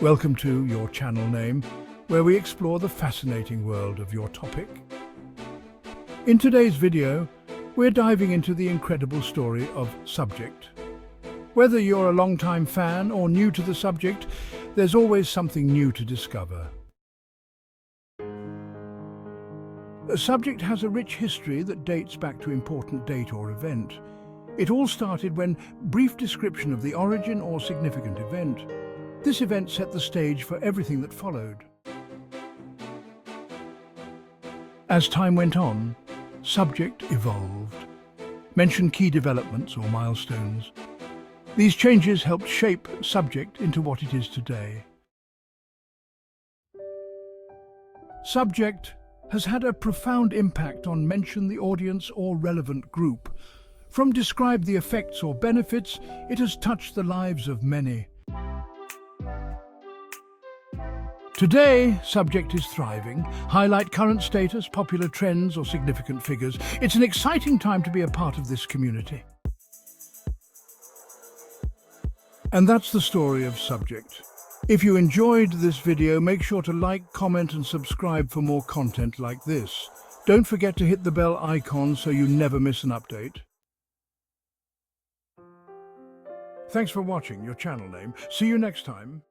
Welcome to your channel name, where we explore the fascinating world of your topic. In today's video, we're diving into the incredible story of Subject. Whether you're a long-time fan or new to the subject, there's always something new to discover. Subject has a rich history that dates back to important date or event. It all started when brief description of the origin or significant event. This event set the stage for everything that followed. As time went on, Subject evolved. Mention key developments or milestones. These changes helped shape Subject into what it is today. Subject has had a profound impact on mention the audience or relevant group. From describe the effects or benefits, it has touched the lives of many. Today, Subject is thriving. Highlight current status, popular trends, or significant figures. It's an exciting time to be a part of this community. And that's the story of Subject. If you enjoyed this video, make sure to like, comment, and subscribe for more content like this. Don't forget to hit the bell icon so you never miss an update. Thanks for watching your channel name. See you next time.